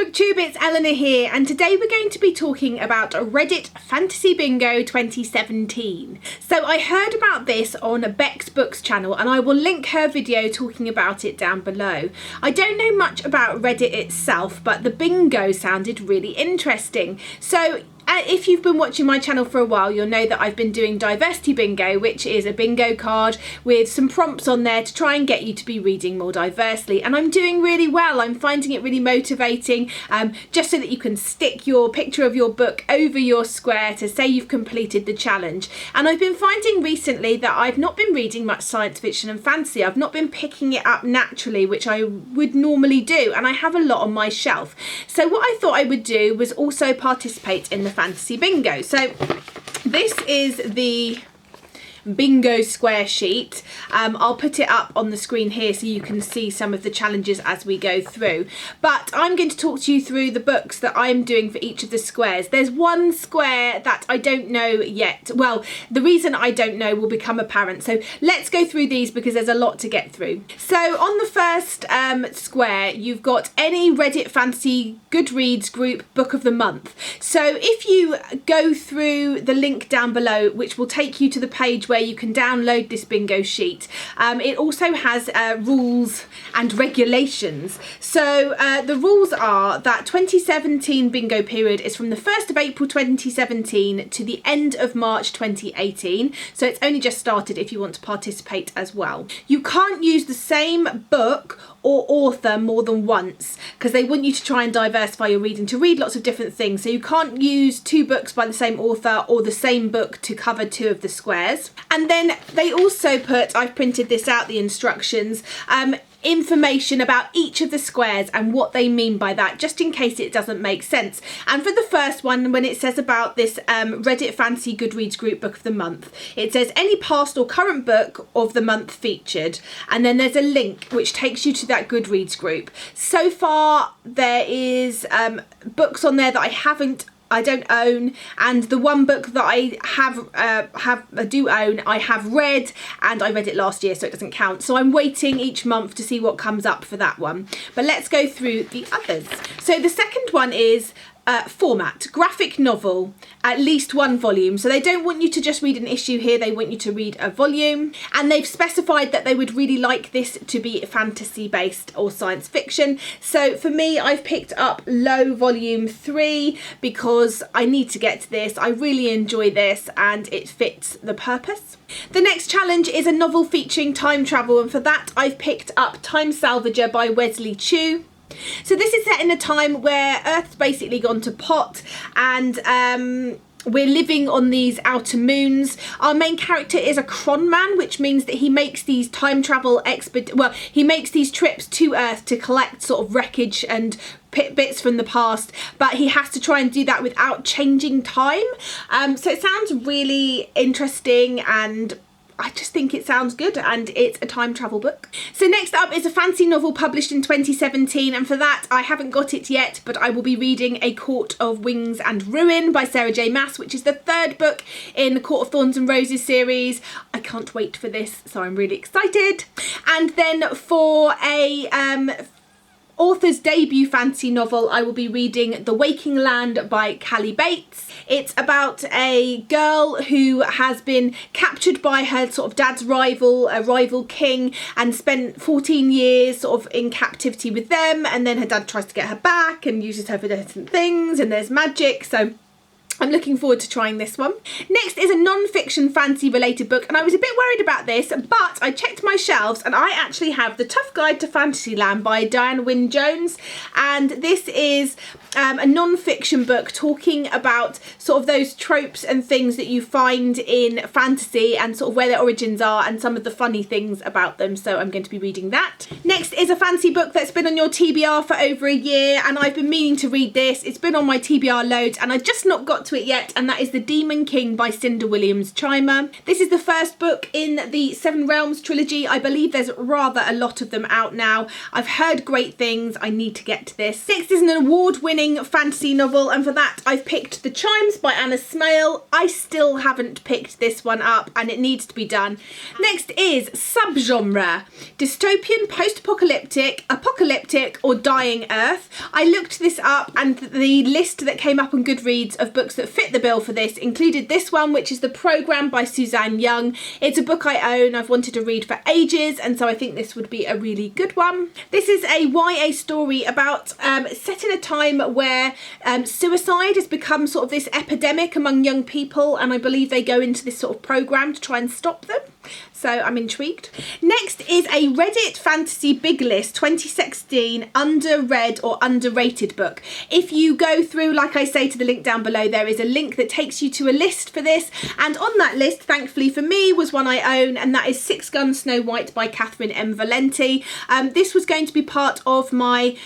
BookTube, it's Eleanor here, and today we're going to be talking about Reddit Fantasy Bingo 2017. So I heard about this on Beck's Books channel, and I will link her video talking about it down below. I don't know much about Reddit itself, but the bingo sounded really interesting. So if you've been watching my channel for a while, you'll know that I've been doing Diversity Bingo, which is a bingo card with some prompts on there to try and get you to be reading more diversely. And I'm doing really well. I'm finding it really motivating, just so that you can stick your picture of your book over your square to say you've completed the challenge. And I've been finding recently that I've not been reading much science fiction and fantasy. I've not been picking it up naturally, which I would normally do, and I have a lot on my shelf. So what I thought I would do was also participate in the Fantasy Bingo. So this is the bingo square sheet. I'll put it up on the screen here so you can see some of the challenges as we go through, but I'm going to talk to you through the books that I'm doing for each of the squares. There's one square that I don't know yet. Well, the reason I don't know will become apparent, so let's go through these because there's a lot to get through. So on the first square, you've got any Reddit Fantasy Goodreads group book of the month. So if you go through the link down below, which will take you to the page where you can download this bingo sheet, it also has rules and regulations. So the rules are that 2017 bingo period is from the 1st of April 2017 to the end of March 2018, so it's only just started if you want to participate as well. You can't use the same book or author more than once because they want you to try and diversify your reading, to read lots of different things. So you can't use two books by the same author or the same book to cover two of the squares. And then they also put, I've printed this out, the instructions, information about each of the squares and what they mean by that, just in case it doesn't make sense. And for the first one, when it says about this Reddit Fantasy Goodreads group book of the month, it says any past or current book of the month featured, and then there's a link which takes you to that Goodreads group. So far there is books on there that I don't own, and the one book that I do own, I have read, and I read it last year, so it doesn't count. So I'm waiting each month to see what comes up for that one. But let's go through the others. So the second one is format, graphic novel, at least one volume. So they don't want you to just read an issue here, they want you to read a volume. And they've specified that they would really like this to be fantasy based or science fiction. So for me, I've picked up Low Volume 3 because I need to get to this. I really enjoy this and it fits the purpose. The next challenge is a novel featuring time travel, and for that I've picked up Time Salvager by Wesley Chu. So this is set in a time where Earth's basically gone to pot, and we're living on these outer moons. Our main character is a cron man, which means that he makes these time travel he makes these trips to Earth to collect sort of wreckage and bits from the past, but he has to try and do that without changing time. So it sounds really interesting, and I just think it sounds good, and it's a time travel book. So next up is a fantasy novel published in 2017, and for that I haven't got it yet, but I will be reading A Court of Wings and Ruin by Sarah J Maas, which is the third book in the Court of Thorns and Roses series. I can't wait for this, so I'm really excited. And then for a author's debut fantasy novel, I will be reading The Waking Land by Callie Bates. It's about a girl who has been captured by her sort of dad's rival, a rival king, and spent 14 years sort of in captivity with them, and then her dad tries to get her back and uses her for different things, and there's magic. So I'm looking forward to trying this one. Next is a non-fiction fantasy related book, and I was a bit worried about this, but I checked my shelves and I actually have The Tough Guide to Fantasyland by Diane Wynne Jones, and this is a non-fiction book talking about sort of those tropes and things that you find in fantasy and sort of where their origins are and some of the funny things about them, so I'm going to be reading that. Next is a fantasy book that's been on your TBR for over a year, and I've been meaning to read this. It's been on my TBR loads and I just not got to it yet, and that is The Demon King by Cinder Williams-Chimer. This is the first book in the Seven Realms trilogy. I believe there's rather a lot of them out now. I've heard great things. I need to get to this. Next is an award-winning fantasy novel, and for that I've picked The Chimes by Anna Smale. I still haven't picked this one up, and it needs to be done. Next is subgenre: dystopian, post-apocalyptic, apocalyptic, or dying Earth. I looked this up, and the list that came up on Goodreads of books that fit the bill for this included this one, which is The Programme by Suzanne Young. It's a book I own, I've wanted to read for ages, and so I think this would be a really good one. This is a YA story about set in a time where suicide has become sort of this epidemic among young people, and I believe they go into this sort of programme to try and stop them. So I'm intrigued. Next is a Reddit Fantasy Big List 2016 underread or underrated book. If you go through, like I say, to the link down below, there is a link that takes you to a list for this, and on that list, thankfully for me, was one I own, and that is Six Gun Snow White by Catherine M. Valenti. This was going to be part of my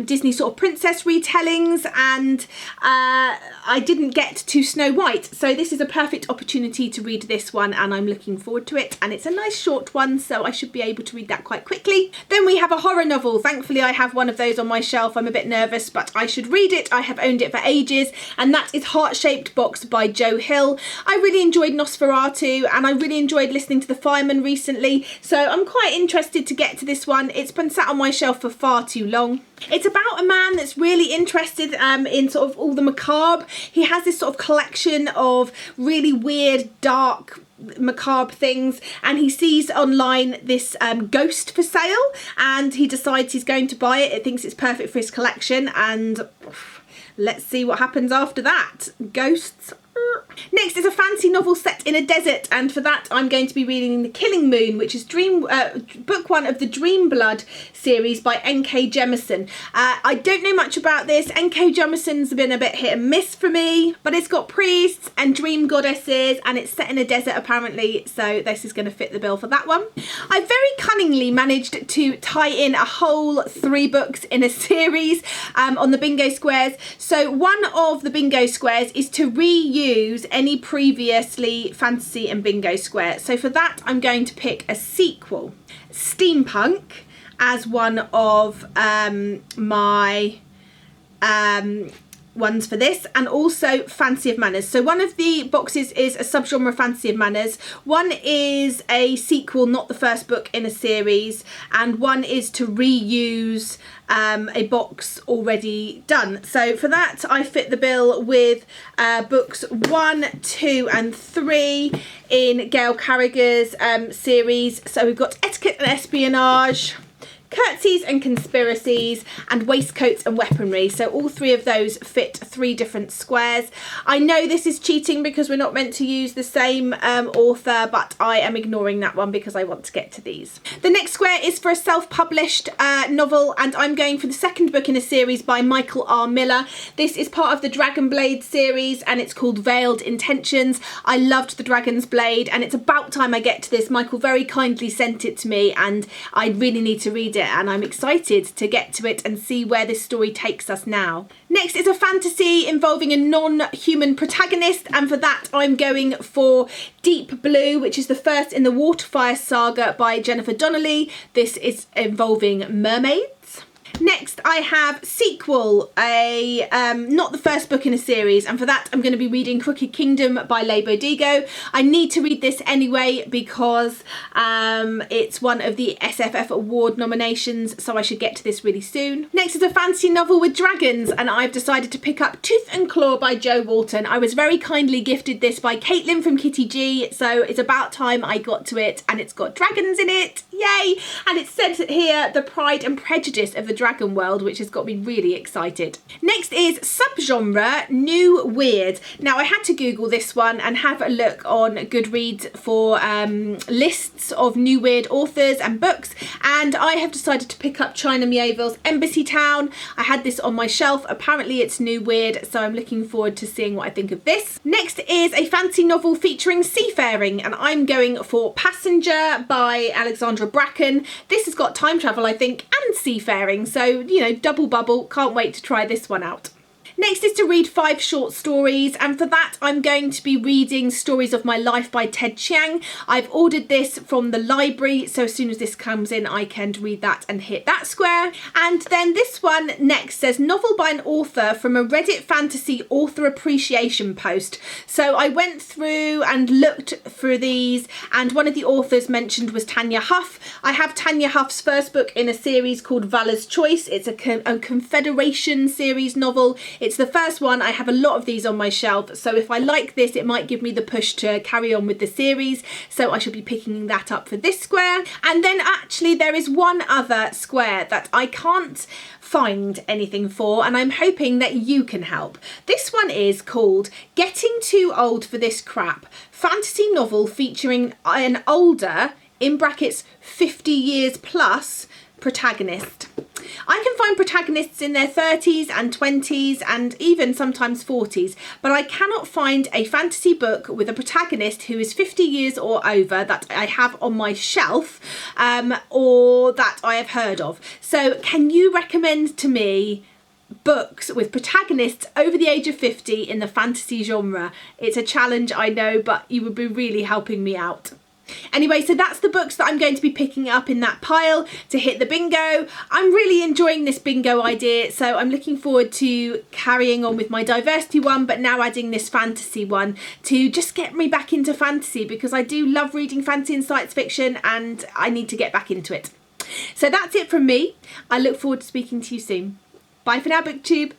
Disney sort of princess retellings, and I didn't get to Snow White, so this is a perfect opportunity to read this one, and I'm looking forward to it, and it's a nice short one, so I should be able to read that quite quickly. Then we have a horror novel. Thankfully I have one of those on my shelf. I'm a bit nervous, but I should read it. I have owned it for ages, and that is Heart-Shaped Box by Joe Hill. I really enjoyed Nosferatu, and I really enjoyed listening to The Fireman recently, so I'm quite interested to get to this one. It's been sat on my shelf for far too long. It's about a man that's really interested in sort of all the macabre. He has this sort of collection of really weird, dark, macabre things, and he sees online this ghost for sale, and he decides he's going to buy it. It thinks it's perfect for his collection, and let's see what happens after that. Ghosts. Next is a fantasy novel set in a desert, and for that I'm going to be reading The Killing Moon, which is book one of the Dream Blood series by N.K. Jemisin. I don't know much about this. N.K. Jemison's been a bit hit and miss for me, but it's got priests and dream goddesses, and it's set in a desert apparently, so this is going to fit the bill for that one. I very cunningly managed to tie in a whole 3 books in a series on the bingo squares. So one of the bingo squares is to reuse any previously fantasy and bingo square. So for that I'm going to pick a sequel, steampunk, as one of my ones for this, and also Fantasy of Manners. So one of the boxes is a subgenre Fantasy of Manners, one is a sequel, not the first book in a series, and one is to reuse a box already done. So for that I fit the bill with books 1, 2 and 3 in Gail Carragher's series. So we've got Etiquette and Espionage, Curtsies and Conspiracies, and Waistcoats and Weaponry. So all 3 of those fit 3 different squares. I know this is cheating because we're not meant to use the same author, but I am ignoring that one because I want to get to these. The next square is for a self-published novel, and I'm going for the second book in a series by Michael R. Miller. This is part of the Dragon Blade series, and it's called Veiled Intentions. I loved the Dragon's Blade, and it's about time I get to this. Michael very kindly sent it to me, and I really need to read it, and I'm excited to get to it and see where this story takes us now. Next is a fantasy involving a non-human protagonist, and for that I'm going for Deep Blue, which is the first in the Waterfire saga by Jennifer Donnelly. This is involving mermaids. Next I have sequel, not the first book in a series, and for that I'm going to be reading Crooked Kingdom by Leigh Bodigo. I need to read this anyway because it's one of the SFF award nominations, so I should get to this really soon. Next is a fantasy novel with dragons, and I've decided to pick up Tooth and Claw by Jo Walton. I was very kindly gifted this by Caitlin from Kitty G, so it's about time I got to it, and it's got dragons in it, yay! And it says here the Pride and Prejudice of the dragon world, which has got me really excited. Next is subgenre New Weird. Now I had to Google this one and have a look on Goodreads for lists of new weird authors and books, and I have decided to pick up China Miéville's Embassy Town. I had this on my shelf. Apparently it's new weird, so I'm looking forward to seeing what I think of this. Next is a fantasy novel featuring seafaring, and I'm going for Passenger by Alexandra Bracken. This has got time travel, I think, and seafaring, so you know, double bubble. Can't wait to try this one out. Next is to read 5 short stories, and for that I'm going to be reading Stories of My Life by Ted Chiang. I've ordered this from the library, so as soon as this comes in I can read that and hit that square. And then this one next says novel by an author from a Reddit fantasy author appreciation post. So I went through and looked through these, and one of the authors mentioned was Tanya Huff. I have Tanya Huff's first book in a series called Valor's Choice. It's a Confederation series novel. It's the first one. I have a lot of these on my shelf, so if I like this it might give me the push to carry on with the series, so I shall be picking that up for this square. And then actually there is one other square that I can't find anything for, and I'm hoping that you can help. This one is called Getting Too Old for This Crap, fantasy novel featuring an older, in brackets 50 years plus, protagonist. I can find protagonists in their 30s and 20s and even sometimes 40s, but I cannot find a fantasy book with a protagonist who is 50 years or over that I have on my shelf or that I have heard of. So can you recommend to me books with protagonists over the age of 50 in the fantasy genre? It's a challenge, I know, but you would be really helping me out. Anyway, so that's the books that I'm going to be picking up in that pile to hit the bingo. I'm really enjoying this bingo idea, so I'm looking forward to carrying on with my diversity one, but now adding this fantasy one to just get me back into fantasy, because I do love reading fantasy and science fiction and I need to get back into it. So that's it from me. I look forward to speaking to you soon. Bye for now, BookTube.